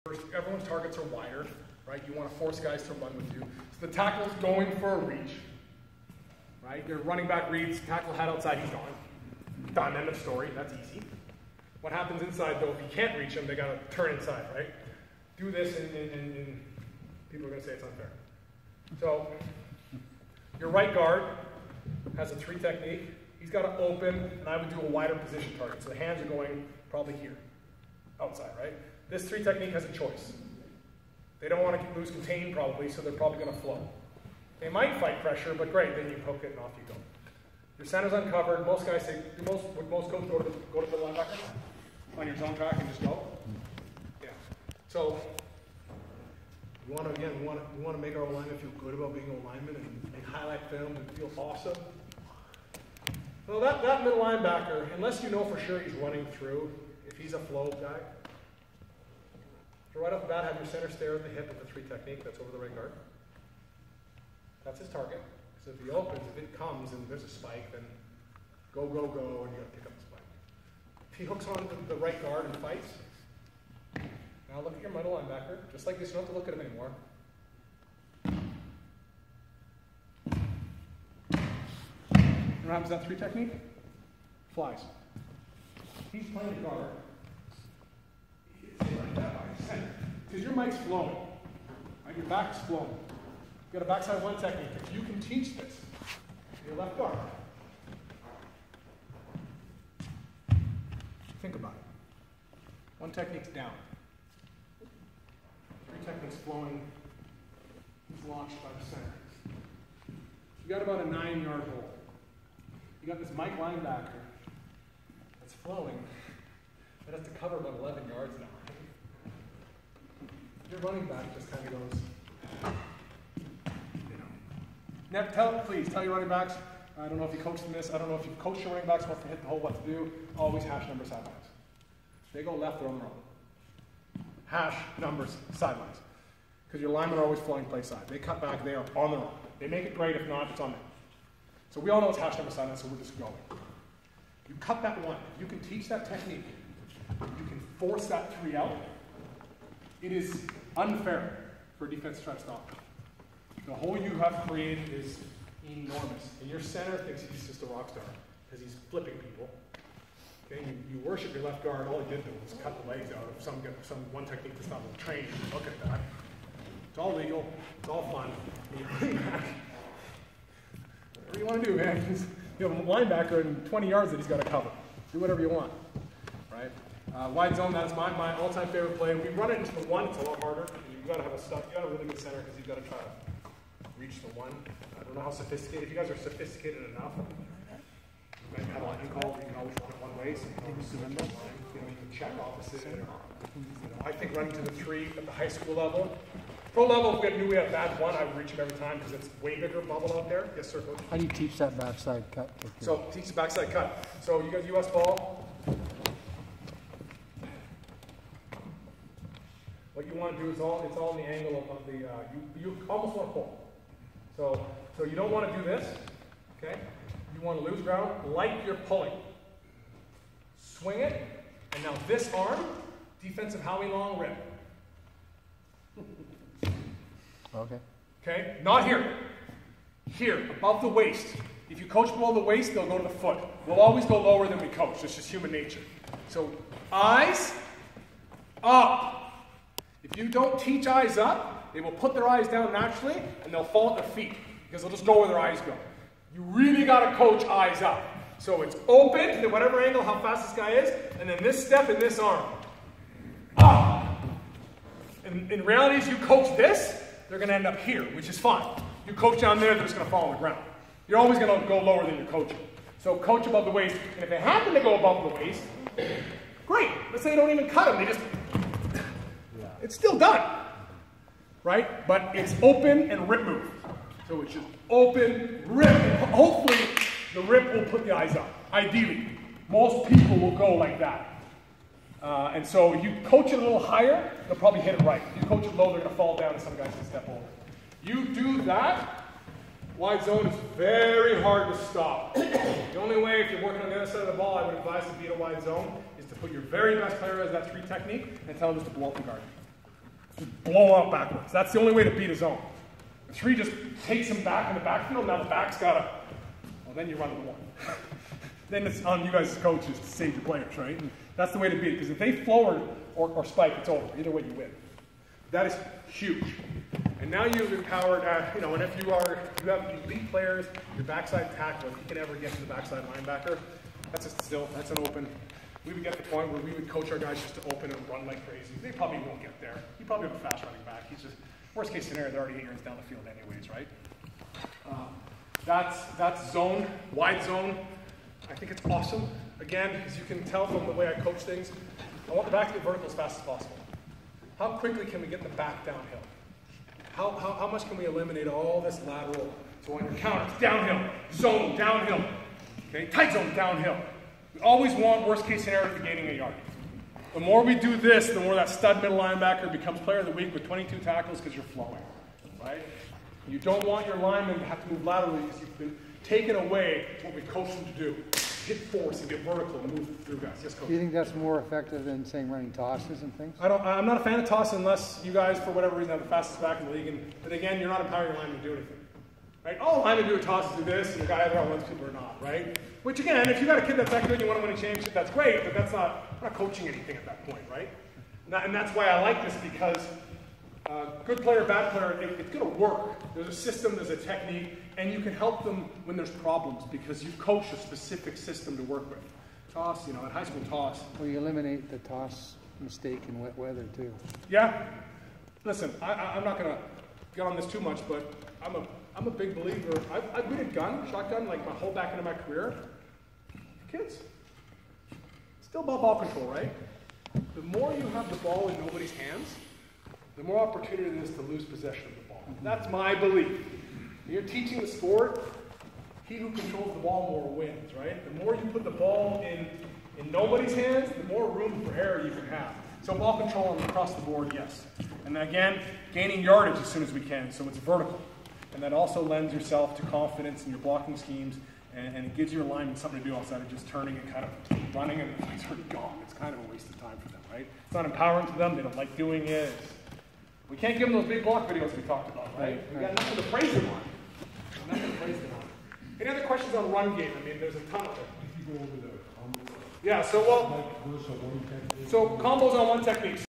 First, everyone's targets are wider, right? You want to force guys to run with you. So the tackle's going for a reach, right? Your running back reads, tackle head outside, he's gone. Done, end of story, that's easy. What happens inside though, if you can't reach them, they got to turn inside, right? Do this and people are going to say it's unfair. So, your right guard has a 3 technique. He's got to open, and I would do a wider position target. So the hands are going probably here, outside, right? This 3 technique has a choice. They don't want to lose contain probably, so they're probably going to flow. They might fight pressure, but great, then you hook it and off you go. Your center's uncovered. Most guys say, would most coaches go to the linebacker on your zone track and just go? Yeah. So, we want to make our linemen feel good about being a lineman and highlight film and feel awesome. So that middle linebacker, unless you know for sure he's running through, if he's a flow guy, so right off the bat, have your center stare at the hip with the 3 technique that's over the right guard. That's his target. So if he opens, if it comes and there's a spike, then go, and you got to pick up the spike. If he hooks on the right guard and fights, now look at your middle linebacker. Just like this, you don't have to look at him anymore. You know what happens to that 3 technique? Flies. He's playing the guard. Like that by your center. Because your mic's flowing. Right? Your back's flowing. You got a backside 1 technique. If you can teach this, your left guard. Think about it. 1 technique's down. 3 techniques flowing. He's launched by the center. You got about a 9-yard hole. You got this Mike linebacker that's flowing. That has to cover about 11 yards now. Your running back just kind of goes, please tell your running backs, I don't know if you coach them this, I don't know if you've coached your running backs, what to hit the hole, what to do, always hash numbers sidelines. They go left, they're on their own. Hash numbers sidelines. Because your linemen are always flowing play side. They cut back, they are on their own. They make it great, if not, it's on them. So we all know it's hash number sidelines, so we're just going. You cut that 1, you can teach that technique, you can force that 3 out. It is unfair for a defense to try to stop. The hole you have created is enormous. And your center thinks he's just a rock star because he's flipping people. Okay, you worship your left guard. All he did was cut the legs out of some 1 technique that's not trained. Look at that. It's all legal. It's all fun. Whatever you want to do, man. You have a linebacker in 20 yards that he's got to cover. Do whatever you want. Right? Wide zone, that's my all-time favorite play. We run it into the 1, it's a lot harder. You've got to have a really good center because you've got to try to reach the 1. I don't know how sophisticated, if you guys are sophisticated enough, you might have a line call, you can always run it 1 way, so you can just remember, you can check opposite. I think running to the 3 at the high school level. Pro level, if we knew we had a bad 1, I would reach him every time because it's way bigger bubble out there. Yes, sir, Coach? How do you teach that backside cut? So, teach the backside cut. So, you got US ball. What you want to do is it's all in the angle of the, you almost want to pull. So you don't want to do this, okay? You want to lose ground like you're pulling. Swing it, and now this arm, defensive Howie long rip. Okay. Okay, not here. Here, above the waist. If you coach below the waist, they'll go to the foot. We'll always go lower than we coach. It's just human nature. So, eyes up. If you don't teach eyes up, they will put their eyes down naturally, and they'll fall at their feet, because they'll just go where their eyes go. You really got to coach eyes up. So it's open to whatever angle, how fast this guy is, and then this step and this arm. Up. In reality, if you coach this, they're going to end up here, which is fine. You coach down there, they're just going to fall on the ground. You're always going to go lower than you're coaching. So coach above the waist, and if they happen to go above the waist, great. Let's say you don't even cut them, they just... It's still done, right? But it's open and rip move. So it's just open, rip, and hopefully the rip will put the eyes up. Ideally, most people will go like that. And so you coach it a little higher, they'll probably hit it right. If you coach it low, they're going to fall down and some guys can step over. You do that, wide zone is very hard to stop. The only way, if you're working on the other side of the ball, I would advise to beat a wide zone, is to put your very best player as that 3 technique and tell him just to blow up the guard. Just blow them out backwards. That's the only way to beat a zone. The 3 just takes him back in the backfield. Now the back's got to, well, then you run to the 1. Then it's on you guys as coaches to save your players, right? And that's the way to beat it. Because if they flow or spike, it's over. Either way, you win. That is huge. And now you've empowered, and if you have elite players, your backside tackle, if you can ever get to the backside linebacker, that's an open. We would get to the point where we would coach our guys just to open and run like crazy. They probably won't get there. You probably have a fast running back. He's just, worst case scenario, they're already 8 yards down the field anyways, right? That's zone, wide zone. I think it's awesome. Again, as you can tell from the way I coach things, I want the back to get vertical as fast as possible. How quickly can we get the back downhill? How much can we eliminate all this lateral? So on your counters, downhill, zone, downhill. Okay, tight zone, downhill. We always want worst case scenario for gaining a yard. The more we do this, the more that stud middle linebacker becomes player of the week with 22 tackles because you're flowing, right? You don't want your linemen to have to move laterally because you've been taken away what we coached them to do. Hit force and get vertical and move through guys. Yes, coach. Do you think that's more effective than saying running tosses and things? I'm not a fan of toss unless you guys, for whatever reason, have the fastest back in the league. But again, you're not empowering your linemen to do anything. Right? All linemen do a toss is do this, and the guy either outruns people or not, right? Which again, if you got a kid that's that good and you want to win a championship, that's great, but we're not coaching anything at that point, right? And that's why I like this, because good player, bad player, it's going to work. There's a system, there's a technique, and you can help them when there's problems because you coach a specific system to work with. Toss, in high school toss. Well, you eliminate the toss mistake in wet weather too. Yeah. Listen, I'm not going to get on this too much, but I'm a big believer. I've been a shotgun, like my whole back end of my career. Kids, still about ball control, right? The more you have the ball in nobody's hands, the more opportunity there is to lose possession of the ball. That's my belief. When you're teaching the sport, he who controls the ball more wins, right? The more you put the ball in nobody's hands, the more room for error you can have. So ball control across the board, yes. And then again, gaining yardage as soon as we can, so it's vertical. And that also lends yourself to confidence in your blocking schemes, and it gives your linemen something to do outside of just turning and kind of running and the play's already gone. It's kind of a waste of time for them, right? It's not empowering to them. They don't like doing it. We can't give them those big block videos we talked about, right? We got nothing to praise them on. Nothing to praise them on. Any other questions on run game? I mean, there's a ton of it. If you go over the combo. Yeah, so combos on one technique.